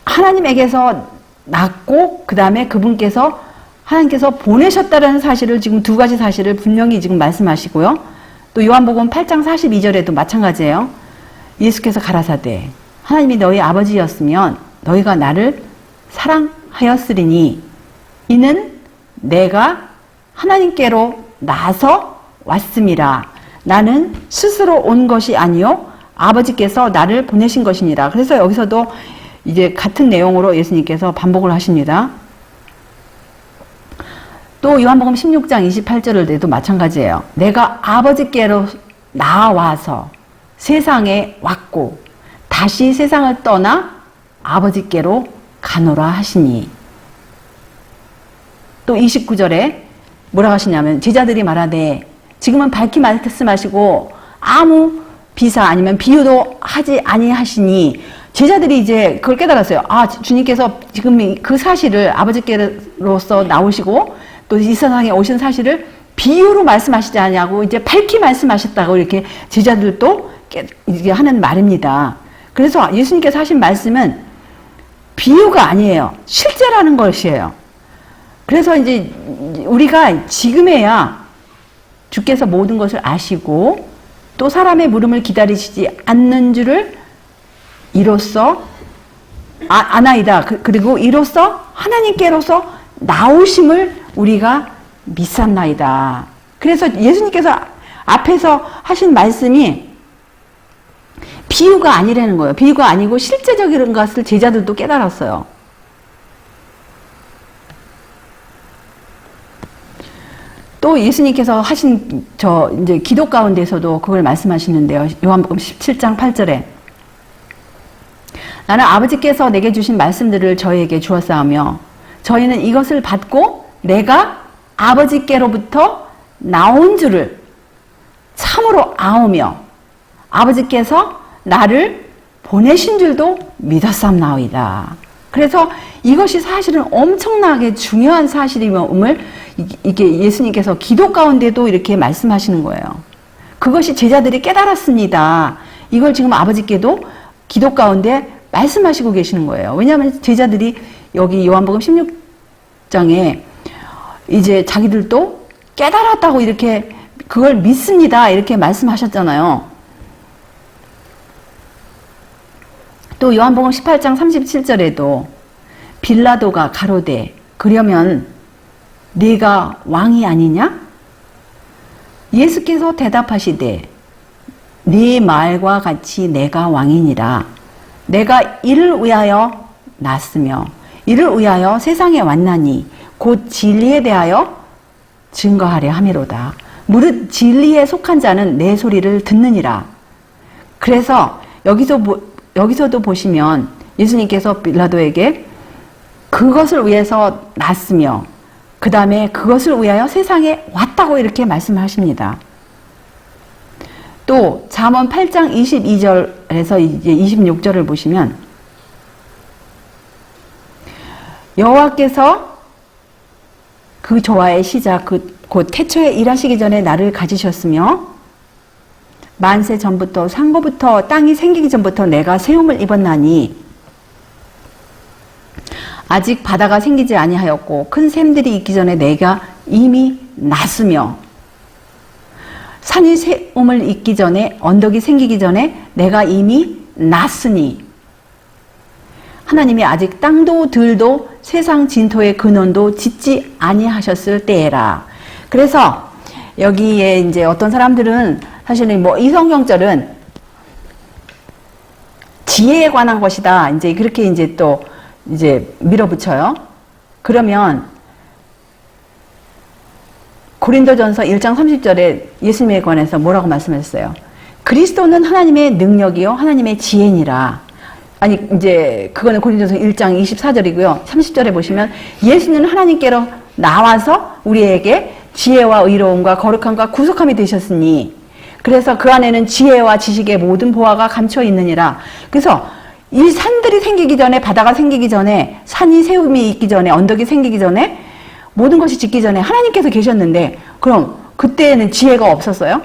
하나님에게서 낳고 그 다음에 그분께서 하나님께서 보내셨다는 사실을 지금 두 가지 사실을 분명히 지금 말씀하시고요. 또 요한복음 8장 42절에도 마찬가지예요. 예수께서 가라사대 하나님이 너희 아버지였으면 너희가 나를 사랑하였으리니 이는 내가 하나님께로 나서 왔음이라. 나는 스스로 온 것이 아니요 아버지께서 나를 보내신 것이니라. 그래서 여기서도 이제 같은 내용으로 예수님께서 반복을 하십니다. 또 요한복음 16장 28절을 때도 마찬가지예요. 내가 아버지께로 나와서 세상에 왔고 다시 세상을 떠나 아버지께로 가노라 하시니. 또 29절에 뭐라고 하시냐면 제자들이 말하되 지금은 밝히 말씀하시고 아무 비사 아니면 비유도 하지 아니하시니. 제자들이 이제 그걸 깨달았어요. 아, 주님께서 지금 그 사실을 아버지께로서 나오시고 또 이 세상에 오신 사실을 비유로 말씀하시지 않냐고 이제 밝히 말씀하셨다고 이렇게 제자들도 이게 하는 말입니다. 그래서 예수님께서 하신 말씀은 비유가 아니에요. 실제라는 것이에요. 그래서 이제 우리가 지금에야 주께서 모든 것을 아시고 또 사람의 물음을 기다리시지 않는 줄을 이로써 아나이다. 그리고 이로써 하나님께로서 나오심을 우리가 믿삼나이다. 그래서 예수님께서 앞에서 하신 말씀이 비유가 아니라는 거예요. 비유가 아니고 실제적인 것을 제자들도 깨달았어요. 또 예수님께서 하신 이제 기도 가운데서도 그걸 말씀하시는데요. 요한복음 17장 8절에 나는 아버지께서 내게 주신 말씀들을 저희에게 주었사오며 저희는 이것을 받고 내가 아버지께로부터 나온 줄을 참으로 아오며 아버지께서 나를 보내신 줄도 믿었사옵나이다. 그래서 이것이 사실은 엄청나게 중요한 사실임을 이게 예수님께서 기도 가운데도 이렇게 말씀하시는 거예요. 그것이 제자들이 깨달았습니다. 이걸 지금 아버지께도 기도 가운데 말씀하시고 계시는 거예요. 왜냐하면 제자들이 여기 요한복음 16장에 이제 자기들도 깨달았다고 이렇게 그걸 믿습니다. 이렇게 말씀하셨잖아요. 또 요한복음 18장 37절에도 빌라도가 가로되 그러면 네가 왕이 아니냐? 예수께서 대답하시되 네 말과 같이 내가 왕이니라. 내가 이를 위하여 났으며 이를 위하여 세상에 왔나니 곧 진리에 대하여 증거하려 함이로다. 무릇 진리에 속한 자는 내 소리를 듣느니라. 그래서 여기서도 보시면 예수님께서 빌라도에게 그것을 위해서 났으며 그 다음에 그것을 위하여 세상에 왔다고 이렇게 말씀하십니다. 또 잠언 8장 22절에서 이제 26절을 보시면 여호와께서 그 조화의 시작 곧 태초에 일하시기 전에 나를 가지셨으며 만세 전부터 상고부터 땅이 생기기 전부터 내가 세움을 입었나니 아직 바다가 생기지 아니하였고 큰 샘들이 있기 전에 내가 이미 났으며 산이 세움을 입기 전에 언덕이 생기기 전에 내가 이미 났으니 하나님이 아직 땅도 들도 세상 진토의 근원도 짓지 아니하셨을 때에라. 그래서 여기에 이제 어떤 사람들은 사실은 뭐 이 성경절은 지혜에 관한 것이다. 이제 그렇게 이제 또 이제 밀어붙여요. 그러면 고린도전서 1장 30절에 예수님에 관해서 뭐라고 말씀하셨어요? 그리스도는 하나님의 능력이요 하나님의 지혜니라. 아니 이제 그거는 고린도전서 1장 24절이고요. 30절에 보시면 예수는 하나님께로 나와서 우리에게 지혜와 의로움과 거룩함과 구속함이 되셨으니 그래서 그 안에는 지혜와 지식의 모든 보화가 감춰 있느니라. 그래서 이 산들이 생기기 전에 바다가 생기기 전에 산이 세움이 있기 전에 언덕이 생기기 전에 모든 것이 짓기 전에 하나님께서 계셨는데 그럼 그때는 지혜가 없었어요?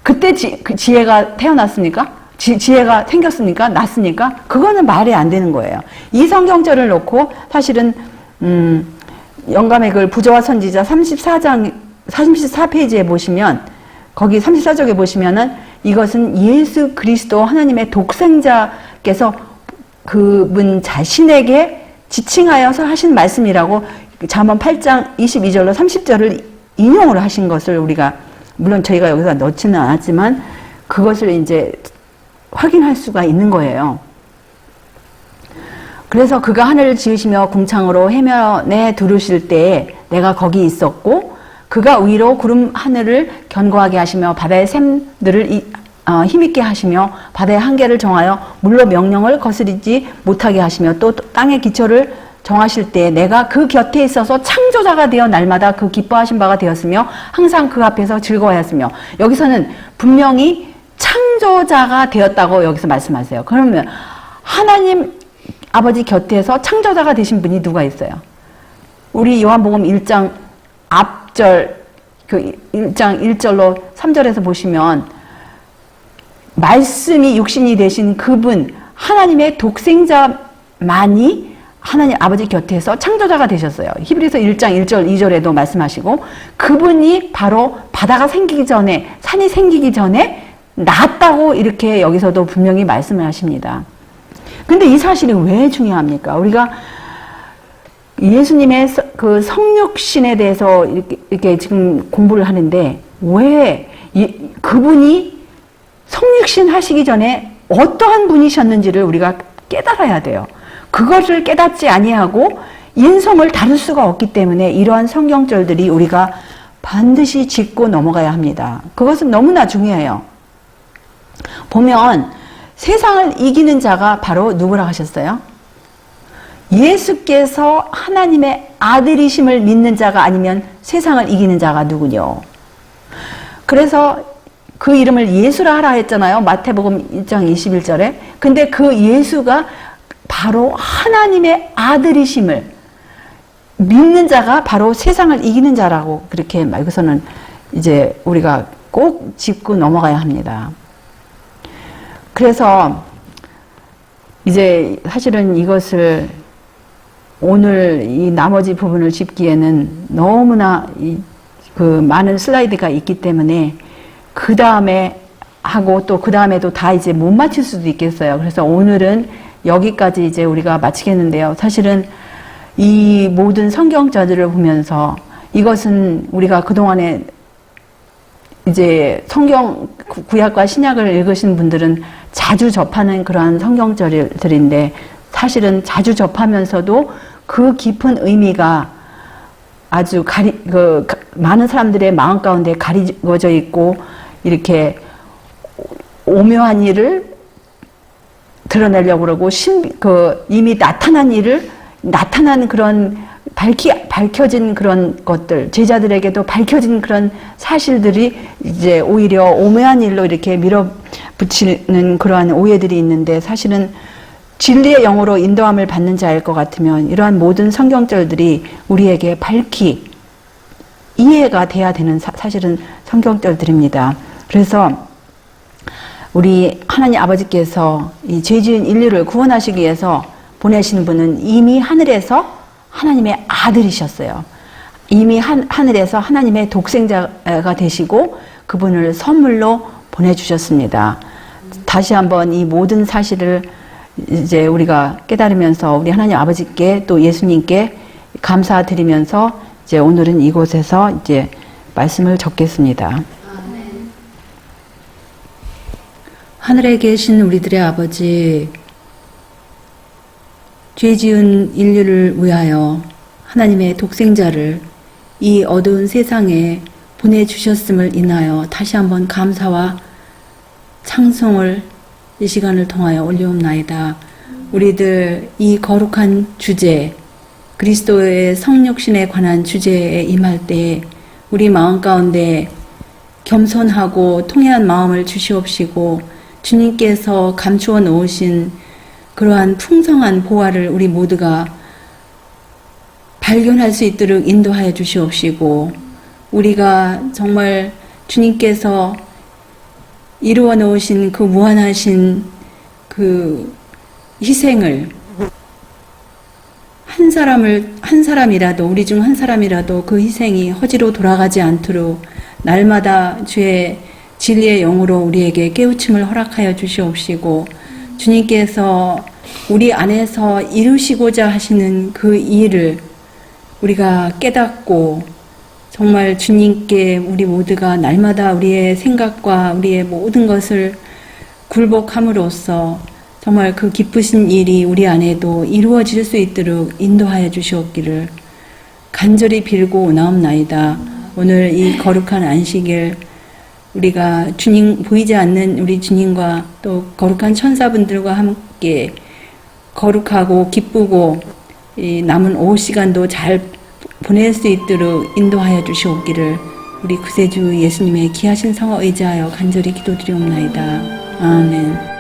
그때 그 지혜가 태어났습니까? 지혜가 생겼습니까? 났습니까? 그거는 말이 안 되는 거예요. 이 성경절을 놓고 사실은 영감의 글 부조와 선지자 34페이지에 보시면, 거기 34쪽에 보시면은 이것은 예수 그리스도 하나님의 독생자께서 그분 자신에게 지칭하여서 하신 말씀이라고 잠언 8장 22절로 30절을 인용을 하신 것을 우리가, 물론 저희가 여기서 넣지는 않았지만 그것을 이제 확인할 수가 있는 거예요. 그래서 그가 하늘을 지으시며 궁창으로 해면에 두르실 때에 내가 거기 있었고, 그가 위로 구름 하늘을 견고하게 하시며 바다의 샘들을 힘있게 하시며 바다의 한계를 정하여 물로 명령을 거스리지 못하게 하시며 또 땅의 기초를 정하실 때 내가 그 곁에 있어서 창조자가 되어 날마다 그 기뻐하신 바가 되었으며 항상 그 앞에서 즐거워하였으며, 여기서는 분명히 창조자가 되었다고 여기서 말씀하세요. 그러면 하나님 아버지 곁에서 창조자가 되신 분이 누가 있어요? 우리 요한복음 1장 앞절, 그 1장 1절로 3절에서 보시면 말씀이 육신이 되신 그분, 하나님의 독생자만이 하나님 아버지 곁에서 창조자가 되셨어요. 히브리서 1장 1절 2절에도 말씀하시고, 그분이 바로 바다가 생기기 전에, 산이 생기기 전에 낳았다고 이렇게 여기서도 분명히 말씀을 하십니다. 근데 이 사실이 왜 중요합니까? 우리가 예수님의 그 성육신에 대해서 이렇게 지금 공부를 하는데, 왜 그분이 성육신 하시기 전에 어떠한 분이셨는지를 우리가 깨달아야 돼요. 그것을 깨닫지 아니하고 인성을 다룰 수가 없기 때문에 이러한 성경절들이 우리가 반드시 짚고 넘어가야 합니다. 그것은 너무나 중요해요. 보면 세상을 이기는 자가 바로 누구라 하셨어요? 예수께서 하나님의 아들이심을 믿는 자가 아니면 세상을 이기는 자가 누구뇨? 그래서 그 이름을 예수라 하라 했잖아요. 마태복음 1장 21절에. 근데 그 예수가 바로 하나님의 아들이심을 믿는 자가 바로 세상을 이기는 자라고, 그렇게 여기서는 이제 우리가 꼭 짚고 넘어가야 합니다. 그래서 이제 사실은 이것을 오늘 이 나머지 부분을 짚기에는 너무나 그 많은 슬라이드가 있기 때문에 그 다음에 하고 또 그 다음에도 다 이제 못 맞출 수도 있겠어요. 그래서 오늘은 여기까지 이제 우리가 마치겠는데요. 사실은 이 모든 성경자들을 보면서 이것은 우리가 그동안에 이제 성경 구약과 신약을 읽으신 분들은 자주 접하는 그러한 성경절들인데, 사실은 자주 접하면서도 그 깊은 의미가 아주 많은 사람들의 마음 가운데 가리워져 있고, 이렇게 오묘한 일을 드러내려고 그러고, 이미 나타난 그런 밝혀진 그런 것들, 제자들에게도 밝혀진 그런 사실들이 이제 오히려 오묘한 일로 이렇게 밀어붙이는 그러한 오해들이 있는데, 사실은 진리의 영으로 인도함을 받는 자일 것 같으면 이러한 모든 성경절들이 우리에게 밝히 이해가 돼야 되는 사실은 성경절들입니다. 그래서 우리 하나님 아버지께서 이 죄지은 인류를 구원하시기 위해서 보내신 분은 이미 하늘에서 하나님의 아들이셨어요. 이미 하늘에서 하나님의 독생자가 되시고 그분을 선물로 보내주셨습니다. 다시 한번 이 모든 사실을 이제 우리가 깨달으면서 우리 하나님 아버지께 또 예수님께 감사드리면서 이제 오늘은 이곳에서 이제 말씀을 적겠습니다. 하늘에 계신 우리들의 아버지, 죄 지은 인류를 위하여 하나님의 독생자를 이 어두운 세상에 보내주셨음을 인하여 다시 한번 감사와 찬송을 이 시간을 통하여 올려옵나이다. 우리들 이 거룩한 주제, 그리스도의 성육신에 관한 주제에 임할 때 우리 마음 가운데 겸손하고 통회한 마음을 주시옵시고, 주님께서 감추어 놓으신 그러한 풍성한 보화를 우리 모두가 발견할 수 있도록 인도하여 주시옵시고, 우리가 정말 주님께서 이루어 놓으신 그 무한하신 그 희생을 한 사람이라도, 우리 중 한 사람이라도 그 희생이 허지로 돌아가지 않도록 날마다 주의 진리의 영으로 우리에게 깨우침을 허락하여 주시옵시고, 주님께서 우리 안에서 이루시고자 하시는 그 일을 우리가 깨닫고 정말 주님께 우리 모두가 날마다 우리의 생각과 우리의 모든 것을 굴복함으로써 정말 그 기쁘신 일이 우리 안에도 이루어질 수 있도록 인도하여 주시옵기를 간절히 빌고 나옵나이다. 오늘 이 거룩한 안식일 우리가 주님, 보이지 않는 우리 주님과 또 거룩한 천사분들과 함께 거룩하고 기쁘고 이 남은 오후 시간도 잘 보낼 수 있도록 인도하여 주시옵기를 우리 구세주 예수님의 귀하신 성을 의지하여 간절히 기도드리옵나이다. 아멘.